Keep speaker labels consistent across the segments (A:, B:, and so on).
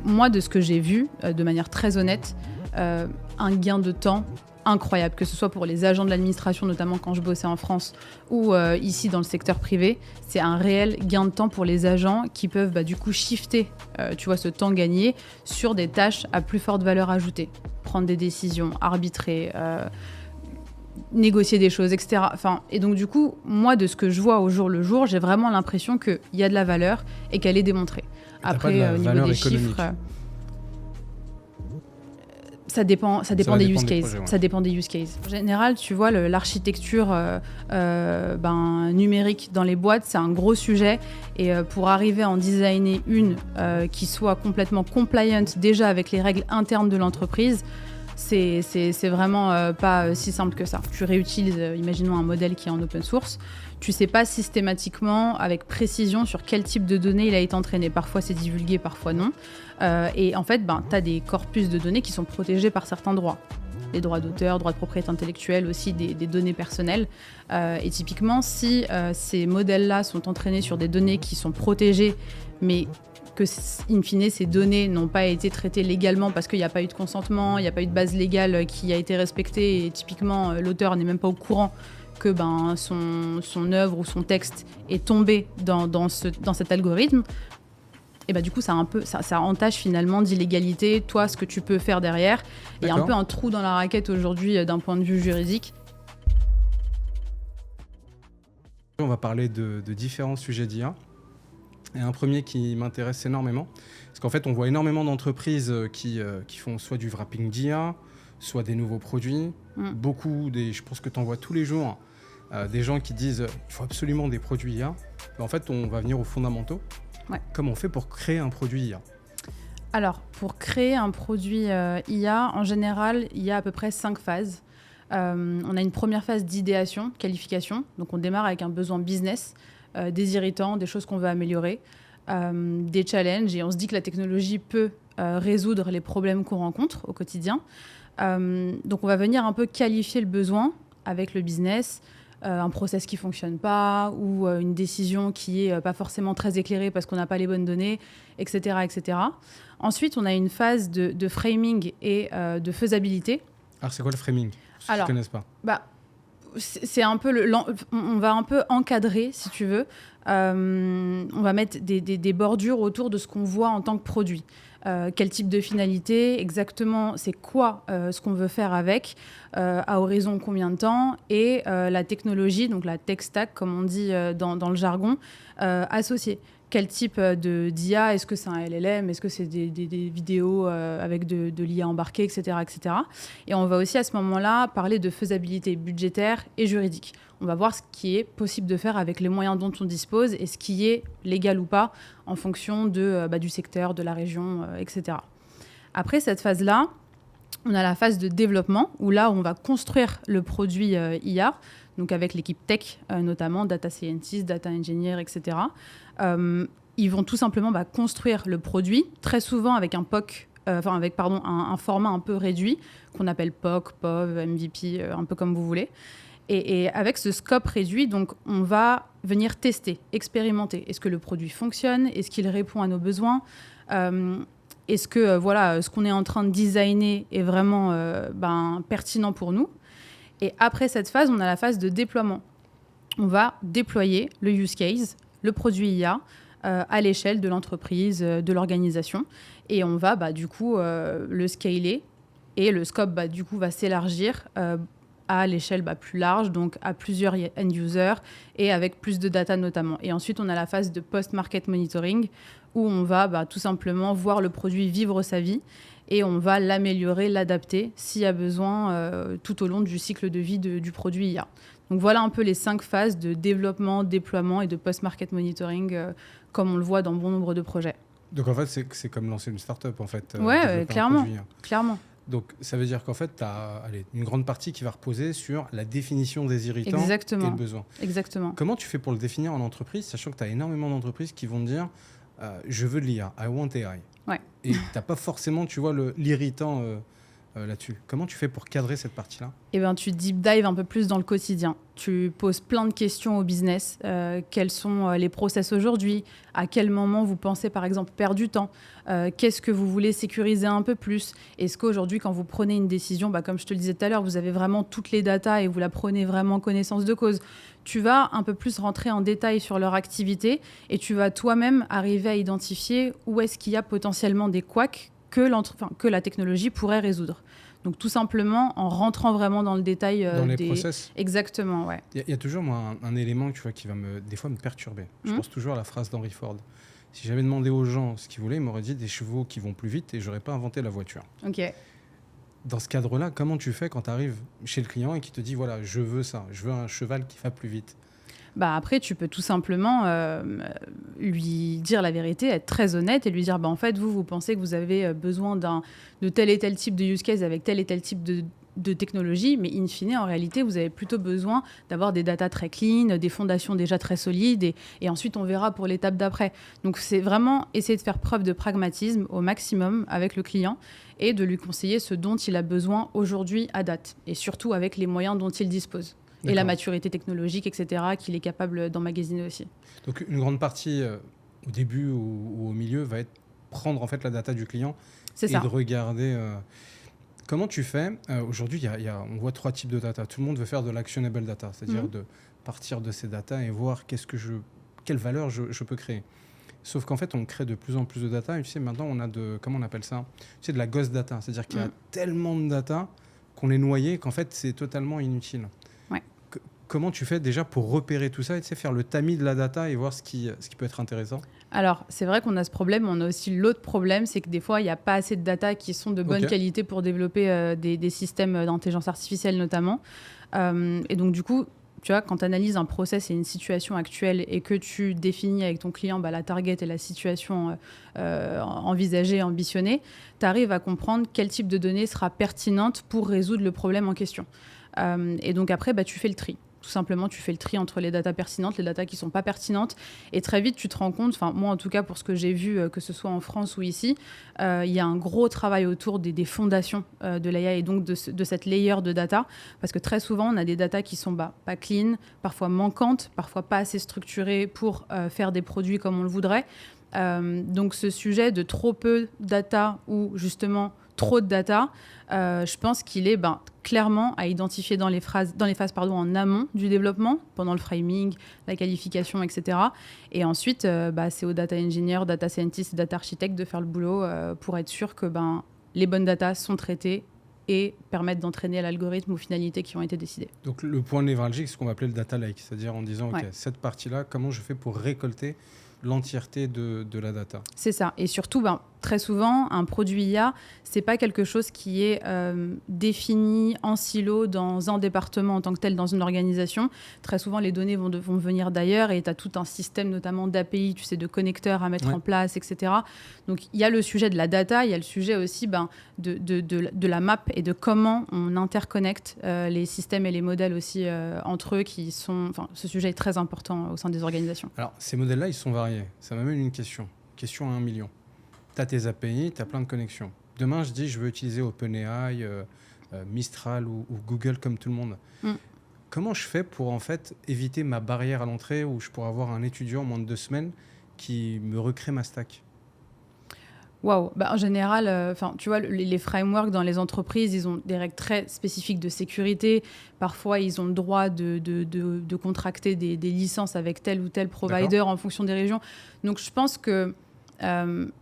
A: moi, de ce que j'ai vu, de manière très honnête, un gain de temps incroyable, que ce soit pour les agents de l'administration, notamment quand je bossais en France, ou ici dans le secteur privé. C'est un réel gain de temps pour les agents qui peuvent du coup shifter ce temps gagné sur des tâches à plus forte valeur ajoutée. Prendre des décisions, arbitrer, négocier des choses, etc. Et donc du coup, moi, de ce que je vois au jour le jour, j'ai vraiment l'impression qu'il y a de la valeur et qu'elle est démontrée. Après, au niveau des chiffres... Ça dépend des use cases. Projets, ouais. Ça dépend des use cases. En général, tu vois, l'architecture numérique dans les boîtes, c'est un gros sujet. Et pour arriver à en designer une qui soit complètement compliant déjà avec les règles internes de l'entreprise, c'est vraiment pas si simple que ça. Tu réutilises, imaginons un modèle qui est en open source. Tu sais pas systématiquement, avec précision, sur quel type de données il a été entraîné. Parfois, c'est divulgué, parfois non. Et en fait, tu as des corpus de données qui sont protégés par certains droits. Les droits d'auteur, droits de propriété intellectuelle, aussi des données personnelles. Et typiquement, si ces modèles-là sont entraînés sur des données qui sont protégées, mais que, in fine, ces données n'ont pas été traitées légalement parce qu'il n'y a pas eu de consentement, il n'y a pas eu de base légale qui a été respectée, et typiquement, l'auteur n'est même pas au courant que son œuvre ou son texte est tombé dans cet algorithme, et du coup, ça entache finalement d'illégalité, toi, ce que tu peux faire derrière. Il y a un peu un trou dans la raquette aujourd'hui d'un point de vue juridique.
B: On va parler de différents sujets d'IA. Et un premier qui m'intéresse énormément, parce qu'en fait, on voit énormément d'entreprises qui font soit du wrapping d'IA, soit des nouveaux produits. Je pense que tu en vois tous les jours, des gens qui disent il faut absolument des produits IA. Mais en fait, on va venir aux fondamentaux. Ouais. Comment on fait pour créer un produit IA ?
A: Alors, pour créer un produit IA, en général, il y a à peu près 5 phases. On a une première phase d'idéation, qualification. Donc, on démarre avec un besoin business, des irritants, des choses qu'on veut améliorer, des challenges. Et on se dit que la technologie peut résoudre les problèmes qu'on rencontre au quotidien. Donc, on va venir un peu qualifier le besoin avec le business, un process qui ne fonctionne pas ou une décision qui n'est pas forcément très éclairée parce qu'on n'a pas les bonnes données, etc., etc. Ensuite, on a une phase de framing et de faisabilité.
B: Alors, c'est quoi le framing ? Ceux qui ne connaissent pas.
A: C'est un peu on va un peu encadrer, si tu veux. On va mettre des bordures autour de ce qu'on voit en tant que produit. Quel type de finalité, exactement, c'est quoi ce qu'on veut faire avec, à horizon combien de temps, et la technologie, donc la tech stack, comme on dit dans le jargon, associée. Quel type d'IA ? Est-ce que c'est un LLM ? Est-ce que c'est des vidéos avec de l'IA embarquée, etc., etc. Et on va aussi à ce moment-là parler de faisabilité budgétaire et juridique. On va voir ce qui est possible de faire avec les moyens dont on dispose et ce qui est légal ou pas en fonction du secteur, de la région, etc. Après cette phase-là, on a la phase de développement où là, on va construire le produit IA, donc avec l'équipe tech, notamment data scientist, data engineer, etc. Ils vont tout simplement construire le produit, très souvent avec un POC, un format un peu réduit, qu'on appelle POC, POV, MVP, un peu comme vous voulez. Et avec ce scope réduit, donc, on va venir tester, expérimenter. Est-ce que le produit fonctionne ? Est-ce qu'il répond à nos besoins ? Est-ce que ce qu'on est en train de designer est vraiment pertinent pour nous ? Et après cette phase, on a la phase de déploiement. On va déployer le use case, le produit IA, à l'échelle de l'entreprise, de l'organisation. Et on va le scaler. Et le scope va s'élargir à l'échelle plus large, donc à plusieurs end-users et avec plus de data notamment. Et ensuite, on a la phase de post-market monitoring où on va tout simplement voir le produit vivre sa vie et on va l'améliorer, l'adapter s'il y a besoin tout au long du cycle de vie du produit IA. Donc voilà un peu les 5 phases de développement, déploiement et de post-market monitoring comme on le voit dans bon nombre de projets.
B: Donc en fait, c'est comme lancer une start-up en fait.
A: Ouais, clairement.
B: Donc, ça veut dire qu'en fait, tu as une grande partie qui va reposer sur la définition des irritants.
A: Exactement.
B: Et le besoin.
A: Exactement.
B: Comment tu fais pour le définir en entreprise, sachant que tu as énormément d'entreprises qui vont te dire je veux de l'IA, I want AI.
A: Ouais.
B: Et tu n'as pas forcément, tu vois, l'irritant là-dessus. Comment tu fais pour cadrer cette partie-là ?
A: Eh ben, tu deep dive un peu plus dans le quotidien. Tu poses plein de questions au business. Quels sont les process aujourd'hui ? À quel moment vous pensez, par exemple, perdre du temps ? Qu'est-ce que vous voulez sécuriser un peu plus ? Est-ce qu'aujourd'hui, quand vous prenez une décision, comme je te le disais tout à l'heure, vous avez vraiment toutes les datas et vous la prenez vraiment en connaissance de cause ? Tu vas un peu plus rentrer en détail sur leur activité et tu vas toi-même arriver à identifier où est-ce qu'il y a potentiellement des couacs que la technologie pourrait résoudre. Donc tout simplement en rentrant vraiment dans le détail
B: dans les process.
A: Exactement, ouais.
B: Il y a toujours moi un élément qui va des fois me perturber. Je pense toujours à la phrase d'Henry Ford. Si j'avais demandé aux gens ce qu'ils voulaient, ils m'auraient dit des chevaux qui vont plus vite et j'aurais pas inventé la voiture.
A: Ok.
B: Dans ce cadre-là, comment tu fais quand tu arrives chez le client et qu'il te dit voilà, je veux ça, je veux un cheval qui va plus vite ?
A: Après, tu peux tout simplement lui dire la vérité, être très honnête et lui dire en fait, vous pensez que vous avez besoin de tel et tel type de use case avec tel et tel type de technologie, mais in fine, en réalité, vous avez plutôt besoin d'avoir des datas très clean, des fondations déjà très solides et ensuite, on verra pour l'étape d'après. Donc, c'est vraiment essayer de faire preuve de pragmatisme au maximum avec le client et de lui conseiller ce dont il a besoin aujourd'hui à date et surtout avec les moyens dont il dispose. Et la maturité technologique, etc., qu'il est capable d'emmagasiner aussi.
B: Donc, une grande partie, au début ou au milieu, va être prendre en fait la data du client de regarder... Comment tu fais aujourd'hui, on voit 3 types de data. Tout le monde veut faire de l'actionable data, c'est-à-dire de partir de ces data et voir quelle valeur je peux créer. Sauf qu'en fait, on crée de plus en plus de data. Et tu sais, maintenant, on a comment on appelle ça ? Tu sais, de la ghost data. C'est-à-dire qu'il y a tellement de data qu'on est noyé qu'en fait, c'est totalement inutile.
A: Ouais.
B: Comment tu fais déjà pour repérer tout ça et faire le tamis de la data et voir ce qui peut être intéressant ?
A: Alors, c'est vrai qu'on a ce problème. On a aussi l'autre problème, c'est que des fois, il n'y a pas assez de data qui sont de bonne qualité pour développer des systèmes d'intelligence artificielle notamment. Et donc, du coup, tu vois, quand tu analyses un process et une situation actuelle et que tu définis avec ton client la target et la situation envisagée, ambitionnée, tu arrives à comprendre quel type de données sera pertinente pour résoudre le problème en question. Et donc après, tu fais le tri. Tout simplement, tu fais le tri entre les datas pertinentes, les datas qui ne sont pas pertinentes. Et très vite, tu te rends compte, moi en tout cas pour ce que j'ai vu, que ce soit en France ou ici, il y a un gros travail autour des fondations de l'AI et donc de cette layer de data. Parce que très souvent, on a des datas qui sont pas clean, parfois manquantes, parfois pas assez structurées pour faire des produits comme on le voudrait. Donc ce sujet de trop peu de data ou justement trop de data, je pense qu'il est clairement à identifier dans les phases en amont du développement, pendant le framing, la qualification, etc. Et ensuite, c'est aux data engineers, data scientists, data architectes de faire le boulot pour être sûr que les bonnes datas sont traitées et permettent d'entraîner l'algorithme aux finalités qui ont été décidées.
B: Donc le point névralgique, c'est ce qu'on va appeler le data lake, c'est-à-dire en disant, cette partie-là, comment je fais pour récolter l'entièreté de la data ?
A: C'est ça. Et surtout, très souvent, un produit IA, c'est pas quelque chose qui est défini en silo dans un département en tant que tel, dans une organisation. Très souvent, les données vont venir d'ailleurs et tu as tout un système, notamment d'API, de connecteurs à mettre en place, etc. Donc, il y a le sujet de la data, il y a le sujet aussi de la map et de comment on interconnecte les systèmes et les modèles aussi entre eux ce sujet est très important au sein des organisations.
B: Alors, ces modèles-là, ils sont variés. Ça m'amène une question à 1 million. Tu as tes API, tu as plein de connexions. Demain, je dis, je veux utiliser OpenAI, Mistral ou Google comme tout le monde. Comment je fais pour en fait éviter ma barrière à l'entrée où je pourrais avoir un étudiant en moins de 2 semaines qui me recrée ma stack ?
A: Waouh. En général, tu vois, les frameworks dans les entreprises, ils ont des règles très spécifiques de sécurité. Parfois, ils ont le droit de contracter des licences avec tel ou tel provider en fonction des régions. Donc, je pense que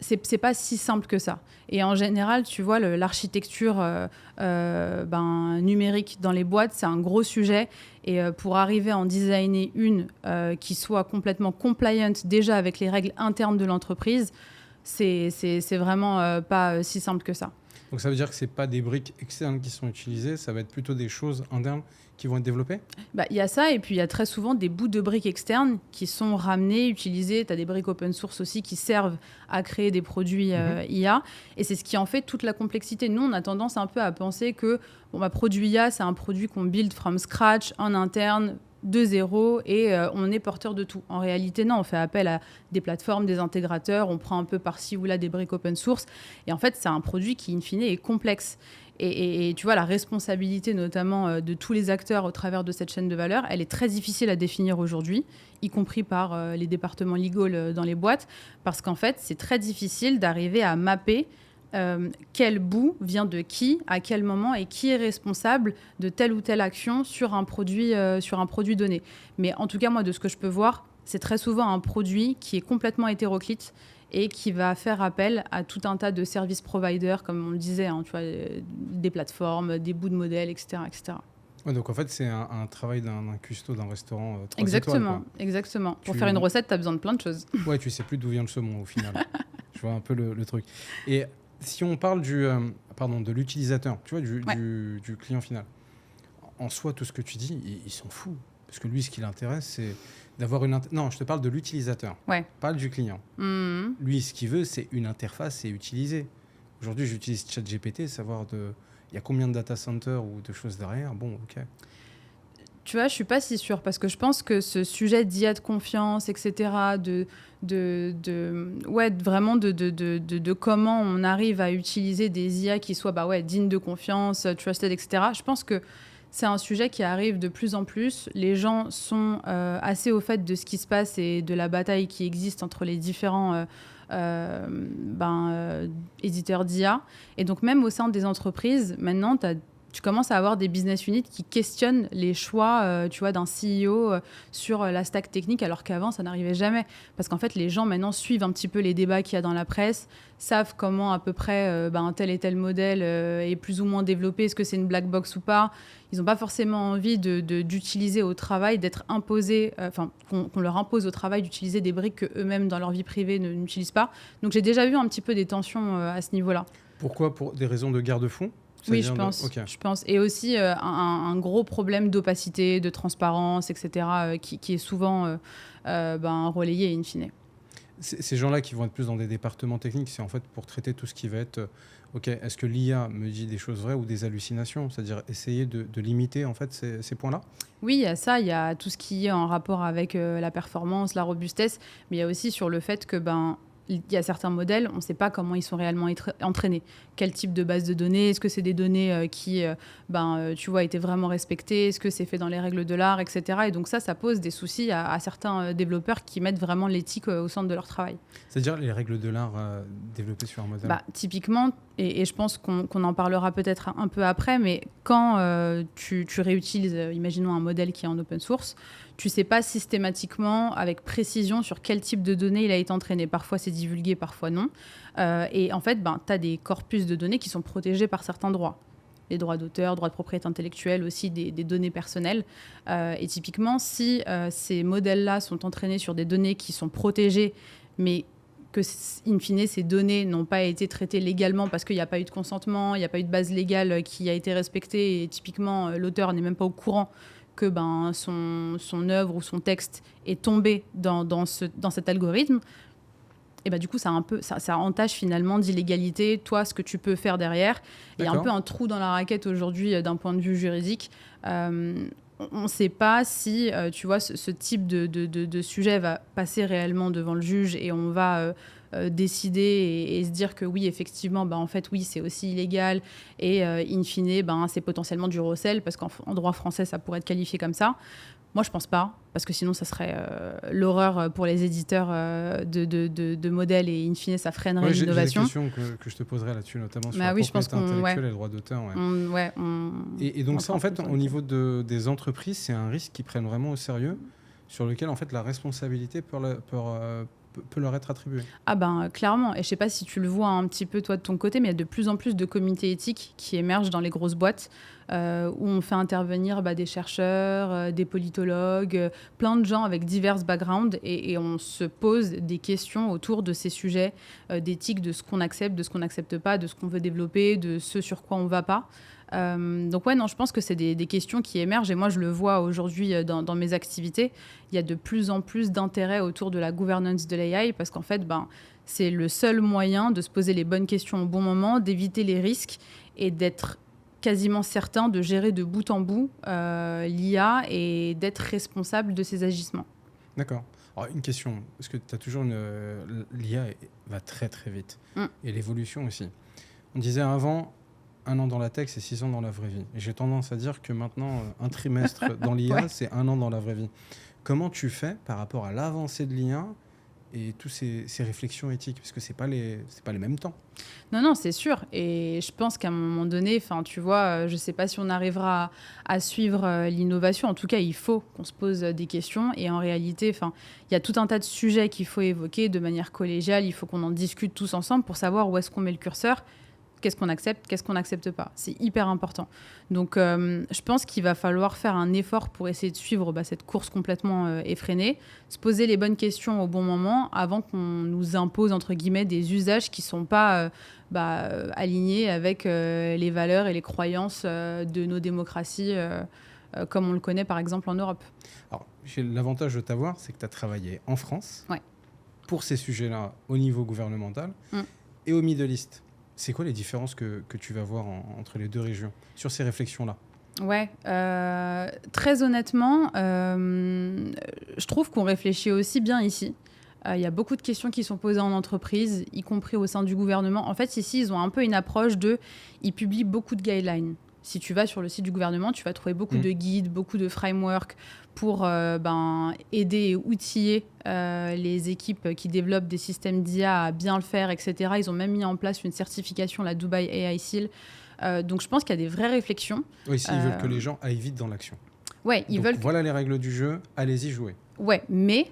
A: c'est pas si simple que ça. Et en général, tu vois, l'architecture numérique dans les boîtes, c'est un gros sujet. Et pour arriver à en designer une qui soit complètement compliant déjà avec les règles internes de l'entreprise, c'est vraiment pas si simple que ça.
B: Donc ça veut dire que c'est pas des briques externes qui sont utilisées, ça va être plutôt des choses internes qui vont être développées ?
A: Il y a ça, et puis il y a très souvent des bouts de briques externes qui sont ramenés, utilisés. Tu as des briques open source aussi qui servent à créer des produits IA, et c'est ce qui en fait toute la complexité. Nous, on a tendance un peu à penser que produit IA, c'est un produit qu'on build from scratch, en interne, de zéro et on est porteur de tout. En réalité, non, on fait appel à des plateformes, des intégrateurs, on prend un peu par-ci ou là des briques open source. Et en fait, c'est un produit qui, in fine, est complexe. Et tu vois, la responsabilité notamment de tous les acteurs au travers de cette chaîne de valeur, elle est très difficile à définir aujourd'hui, y compris par les départements legal dans les boîtes, parce qu'en fait, c'est très difficile d'arriver à mapper quel bout vient de qui, à quel moment, et qui est responsable de telle ou telle action sur un produit donné. Mais en tout cas, moi, de ce que je peux voir, c'est très souvent un produit qui est complètement hétéroclite et qui va faire appel à tout un tas de service providers, comme on le disait, hein, tu vois, des plateformes, des bouts de modèles, etc. etc.
B: Ouais, donc en fait, c'est un travail d'un custo d'un restaurant 3
A: Exactement,
B: étoiles, quoi.
A: exactement. Pour faire une recette, tu as besoin de plein de choses.
B: Ouais, tu sais plus d'où vient le saumon au final. Je vois un peu le truc. Et si on parle de l'utilisateur, tu vois, du client final, en soi, tout ce que tu dis, il s'en fout. Parce que lui, ce qui l'intéresse, c'est d'avoir non, je te parle de l'utilisateur, pas du client.
A: Mmh.
B: Lui, ce qu'il veut, c'est une interface et utiliser. Aujourd'hui, j'utilise ChatGPT, savoir il y a combien de data centers ou de choses derrière. Bon, ok.
A: Tu vois, je suis pas si sûre, parce que je pense que ce sujet d'IA de confiance, etc., vraiment de comment on arrive à utiliser des IA qui soient dignes de confiance, trusted, etc., je pense que c'est un sujet qui arrive de plus en plus. Les gens sont assez au fait de ce qui se passe et de la bataille qui existe entre les différents éditeurs d'IA. Et donc, même au sein des entreprises, maintenant, tu commences à avoir des business units qui questionnent les choix tu vois, d'un CEO sur la stack technique, alors qu'avant, ça n'arrivait jamais. Parce qu'en fait, les gens, maintenant, suivent un petit peu les débats qu'il y a dans la presse, savent comment, à peu près, un tel et tel modèle est plus ou moins développé, est-ce que c'est une black box ou pas. Ils n'ont pas forcément envie d'utiliser au travail, d'être imposés, qu'on leur impose au travail d'utiliser des briques qu'eux-mêmes, dans leur vie privée, n'utilisent pas. Donc, j'ai déjà vu un petit peu des tensions à ce niveau-là.
B: Pourquoi ? Pour des raisons de garde-fond ?
A: Oui, je pense. Et aussi un gros problème d'opacité, de transparence, etc., qui est souvent relayé in fine.
B: Ces gens-là qui vont être plus dans des départements techniques, c'est en fait pour traiter tout ce qui va être est-ce que l'IA me dit des choses vraies ou des hallucinations ? C'est-à-dire essayer de limiter en fait ces points-là ?
A: Oui, il y a ça, il y a tout ce qui est en rapport avec la performance, la robustesse, mais il y a aussi sur le fait que il y a certains modèles, on ne sait pas comment ils sont réellement entraînés. Quel type de base de données ? Est-ce que c'est des données qui, tu vois, étaient vraiment respectées ? Est-ce que c'est fait dans les règles de l'art, etc. Et donc ça pose des soucis à certains développeurs qui mettent vraiment l'éthique au centre de leur travail.
B: C'est-à-dire les règles de l'art développées sur un modèle ?
A: Typiquement, et je pense qu'on en parlera peut-être un peu après, mais quand tu réutilises, imaginons un modèle qui est en open source, tu ne sais pas systématiquement, avec précision, sur quel type de données il a été entraîné. Parfois, c'est divulgué, parfois non. Et en fait, tu as des corpus de données qui sont protégés par certains droits. Les droits d'auteur, droits de propriété intellectuelle, aussi des données personnelles. Et typiquement, si ces modèles-là sont entraînés sur des données qui sont protégées, mais que, in fine, ces données n'ont pas été traitées légalement parce qu'il n'y a pas eu de consentement, il n'y a pas eu de base légale qui a été respectée, et typiquement, l'auteur n'est même pas au courant que son œuvre ou son texte est tombé dans cet algorithme, et du coup, ça entache finalement d'illégalité, toi, ce que tu peux faire derrière. Il y a un peu un trou dans la raquette aujourd'hui d'un point de vue juridique. On ne sait pas si, tu vois, ce type de sujet va passer réellement devant le juge et on va décider et se dire que oui, effectivement, en fait, oui, c'est aussi illégal et in fine, c'est potentiellement du recel parce qu'en droit français, ça pourrait être qualifié comme ça. Moi, je pense pas, parce que sinon, ça serait l'horreur pour les éditeurs de modèles et in fine, ça freinerait l'innovation.
B: J'ai des questions que je te poserai là-dessus, notamment sur la propriété intellectuelle et le droit d'auteur. Et donc ça, en fait, au niveau des entreprises, c'est un risque qu'ils prennent vraiment au sérieux, sur lequel, en fait, la responsabilité peut leur être attribuée.
A: Clairement. Et je sais pas si tu le vois un petit peu, toi, de ton côté, mais il y a de plus en plus de comités éthiques qui émergent dans les grosses boîtes, où on fait intervenir des chercheurs, des politologues, plein de gens avec divers backgrounds, et on se pose des questions autour de ces sujets d'éthique, de ce qu'on accepte, de ce qu'on n'accepte pas, de ce qu'on veut développer, de ce sur quoi on ne va pas. Donc je pense que c'est des questions qui émergent et moi je le vois aujourd'hui dans mes activités. Il y a de plus en plus d'intérêt autour de la gouvernance de l'AI parce qu'en fait c'est le seul moyen de se poser les bonnes questions au bon moment, d'éviter les risques et d'être quasiment certain de gérer de bout en bout l'IA et d'être responsable de ses agissements.
B: D'accord. Alors, une question, parce que tu as toujours l'IA va très très vite. Et l'évolution aussi. On disait avant, 1 an dans la tech, c'est 6 ans dans la vraie vie. Et j'ai tendance à dire que maintenant, un trimestre dans l'IA, c'est 1 an dans la vraie vie. Comment tu fais par rapport à l'avancée de l'IA et toutes ces réflexions éthiques? Parce que c'est pas les mêmes temps.
A: Non, c'est sûr. Et je pense qu'à un moment donné, tu vois, je ne sais pas si on arrivera à suivre l'innovation. En tout cas, il faut qu'on se pose des questions. Et en réalité, il y a tout un tas de sujets qu'il faut évoquer de manière collégiale. Il faut qu'on en discute tous ensemble pour savoir où est-ce qu'on met le curseur. Qu'est-ce qu'on accepte, qu'est-ce qu'on n'accepte pas. C'est hyper important. Donc, je pense qu'il va falloir faire un effort pour essayer de suivre cette course complètement effrénée, se poser les bonnes questions au bon moment avant qu'on nous impose, entre guillemets, des usages qui ne sont pas alignés avec les valeurs et les croyances de nos démocraties, comme on le connaît, par exemple, en Europe.
B: Alors, l'avantage de t'avoir, c'est que tu as travaillé en France pour ces sujets-là au niveau gouvernemental et au Middle East. C'est quoi les différences que tu vas voir entre les deux régions sur ces réflexions-là?
A: Ouais, très honnêtement, je trouve qu'on réfléchit aussi bien ici. Il y a beaucoup de questions qui sont posées en entreprise, y compris au sein du gouvernement. En fait, ici, ils ont un peu une approche ils publient beaucoup de guidelines. Si tu vas sur le site du gouvernement, tu vas trouver beaucoup de guides, beaucoup de frameworks pour aider et outiller les équipes qui développent des systèmes d'IA à bien le faire, etc. Ils ont même mis en place une certification, la Dubai AI Seal. Donc, je pense qu'il y a des vraies réflexions.
B: Oui, ils veulent que les gens aillent vite dans l'action.
A: Ouais,
B: voilà les règles du jeu, allez-y jouer.
A: Ouais, mais...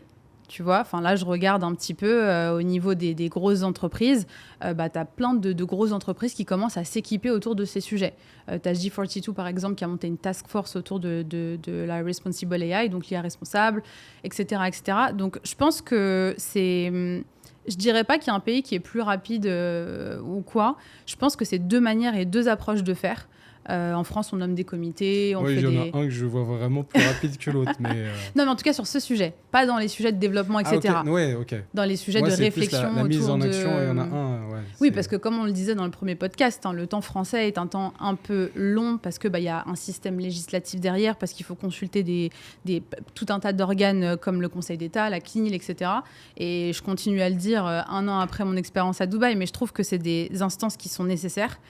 A: Tu vois, là, je regarde un petit peu au niveau des grosses entreprises. Tu as plein de grosses entreprises qui commencent à s'équiper autour de ces sujets. Tu as G42, par exemple, qui a monté une task force autour de la Responsible AI, donc l'IA responsable, etc., etc. Donc, je pense que c'est... Je dirais pas qu'il y a un pays qui est plus rapide ou quoi. Je pense que c'est 2 manières et 2 approches de faire. En France, on nomme des comités.
B: Il y en a un que je vois vraiment plus rapide que l'autre.
A: Non, mais en tout cas, sur ce sujet. Pas dans les sujets de développement, etc.
B: Ok.
A: Dans les sujets de réflexion
B: la mise
A: autour
B: en action,
A: de...
B: il y en a un.
A: Oui, parce que comme on le disait dans le premier podcast, le temps français est un temps un peu long parce qu'il y a un système législatif derrière, parce qu'il faut consulter tout un tas d'organes comme le Conseil d'État, la CNIL, etc. Et je continue à le dire 1 an après mon expérience à Dubaï, mais je trouve que c'est des instances qui sont nécessaires.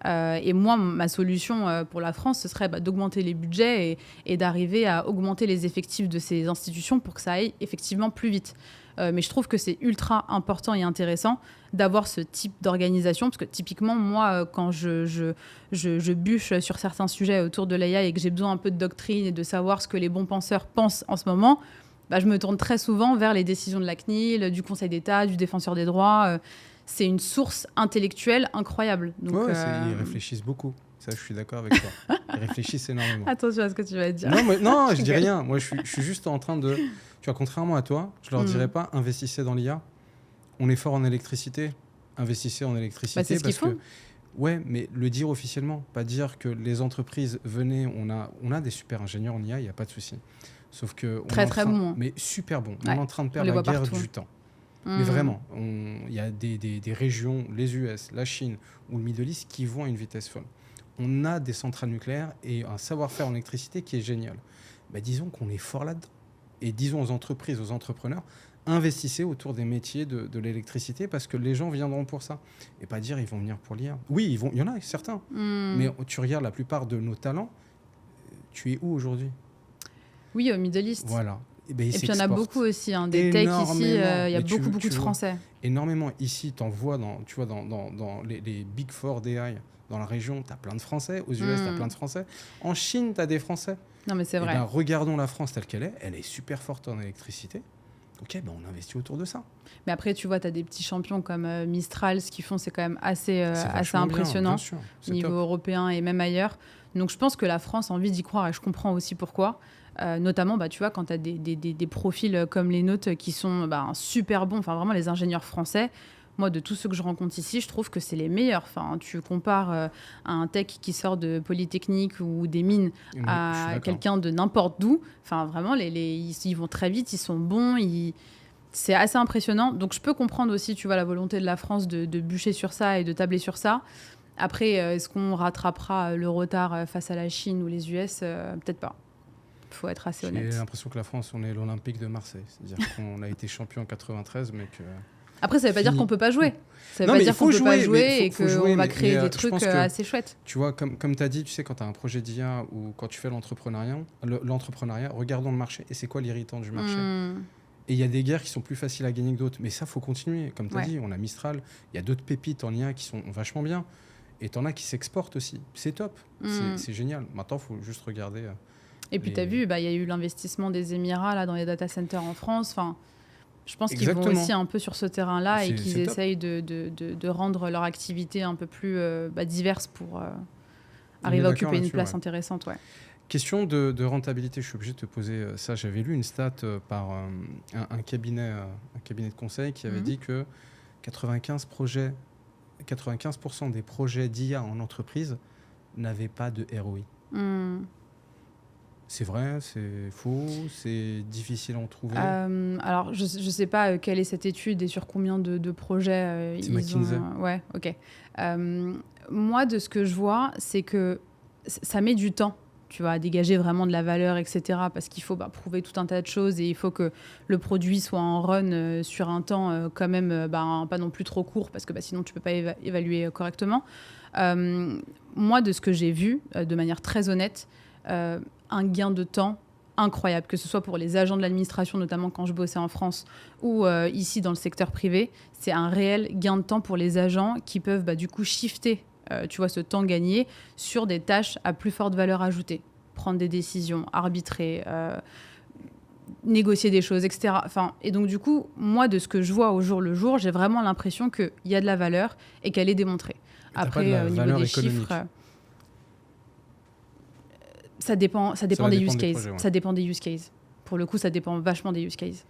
A: Et moi, ma solution pour la France, ce serait d'augmenter les budgets et d'arriver à augmenter les effectifs de ces institutions pour que ça aille effectivement plus vite. Mais je trouve que c'est ultra important et intéressant d'avoir ce type d'organisation, parce que typiquement, moi, quand je bûche sur certains sujets autour de l'AI et que j'ai besoin un peu de doctrine et de savoir ce que les bons penseurs pensent en ce moment, je me tourne très souvent vers les décisions de la CNIL, du Conseil d'État, du Défenseur des droits. C'est une source intellectuelle incroyable. Donc,
B: ils réfléchissent beaucoup. Ça, je suis d'accord avec toi. Ils réfléchissent énormément.
A: Attention à ce que tu vas dire.
B: Non, je dis rien. Moi, je suis juste en train de... Tu vois, contrairement à toi, je leur dirais pas investissez dans l'IA. On est fort en électricité. Investissez en électricité.
A: C'est ce qu'ils font.
B: Ouais, mais le dire officiellement. Pas dire que les entreprises, venez, on a des super ingénieurs en IA, il n'y a pas de souci. Sauf que...
A: Très bon.
B: Mais super bon. On est en train de perdre la guerre du temps. Mais vraiment, il y a des régions, les US, la Chine ou le Middle East qui vont à une vitesse folle. On a des centrales nucléaires et un savoir-faire en électricité qui est génial. Disons qu'on est fort là-dedans. Et disons aux entreprises, aux entrepreneurs, investissez autour des métiers de l'électricité parce que les gens viendront pour ça. Et pas dire ils vont venir pour l'IA. Oui, il y en a certains. Mais tu regardes la plupart de nos talents, tu es où aujourd'hui?
A: Oui, au Middle East.
B: Voilà.
A: Et puis il y en a beaucoup aussi, des techs ici, il y a beaucoup de Français.
B: Énormément. Ici, tu en vois dans les Big Four d'AI, dans la région, tu as plein de Français. Aux US, tu as plein de Français. En Chine, tu as des Français.
A: Non, mais c'est vrai.
B: Regardons la France telle qu'elle est. Elle est super forte en électricité. Ok, on investit autour de ça.
A: Mais après, tu vois, tu as des petits champions comme Mistral. Ce qu'ils font, c'est quand même assez impressionnant au niveau européen et même ailleurs. Donc, je pense que la France a envie d'y croire et je comprends aussi pourquoi. Notamment, tu vois, quand tu as des profils comme les nôtres qui sont super bons, enfin vraiment les ingénieurs français, moi, de tous ceux que je rencontre ici, je trouve que c'est les meilleurs. Enfin, tu compares à un tech qui sort de Polytechnique ou des mines à quelqu'un de n'importe d'où. Enfin, vraiment, ils vont très vite, ils sont bons, c'est assez impressionnant. Donc, je peux comprendre aussi, tu vois, la volonté de la France de bûcher sur ça et de tabler sur ça. Après, est-ce qu'on rattrapera le retard face à la Chine ou les US? Peut-être pas. Il faut être assez honnête.
B: J'ai l'impression que la France, on est l'Olympique de Marseille. C'est-à-dire qu'on a été champion en 93, mais que...
A: Après, ça ne veut pas dire qu'on ne peut pas jouer. Ça ne veut
B: Non,
A: pas
B: mais
A: dire qu'on ne peut pas jouer et
B: faut jouer,
A: qu'on va
B: mais
A: créer des
B: je
A: trucs
B: pense que,
A: assez chouettes.
B: Tu vois, comme tu as dit, tu sais, quand tu as un projet d'IA ou quand tu fais l'entrepreneuriat, regardons le marché. Et c'est quoi l'irritant du marché? Et il y a des guerres qui sont plus faciles à gagner que d'autres. Mais ça, il faut continuer. Comme tu as dit, on a Mistral. Il y a d'autres pépites en IA qui sont vachement bien. Et tu en as qui s'exportent aussi. C'est top. C'est génial. Maintenant, il faut juste regarder...
A: Et puis, tu as vu, il y a eu l'investissement des Émirats là, dans les data centers en France. Enfin, je pense qu'ils vont aussi un peu sur ce terrain-là et qu'ils essayent de rendre leur activité un peu plus diverse pour arriver à occuper une place intéressante. Ouais.
B: Question de rentabilité, je suis obligé de te poser ça. J'avais lu une stat par un cabinet de conseil qui avait dit que 95% des projets d'IA en entreprise n'avaient pas de ROI. C'est vrai, c'est faux, c'est difficile à en trouver.
A: Alors, je ne sais pas quelle est cette étude et sur combien de projets
B: c'est McKinsey.
A: Ouais, ok. Moi, de ce que je vois, c'est que ça met du temps, tu vois, à dégager vraiment de la valeur, etc. Parce qu'il faut prouver tout un tas de choses et il faut que le produit soit en run sur un temps quand même pas non plus trop court parce que sinon tu ne peux pas évaluer correctement. Moi, de ce que j'ai vu, de manière très honnête, un gain de temps incroyable, que ce soit pour les agents de l'administration, notamment quand je bossais en France, ou ici dans le secteur privé. C'est un réel gain de temps pour les agents qui peuvent du coup shifter tu vois, ce temps gagné sur des tâches à plus forte valeur ajoutée. Prendre des décisions, arbitrer, négocier des choses, etc. Et donc du coup, moi, de ce que je vois au jour le jour, j'ai vraiment l'impression qu'il y a de la valeur et qu'elle est démontrée. Après, au niveau des chiffres... Ça dépend des use cases. Ça dépend des use cases. Pour le coup, ça dépend vachement des use cases.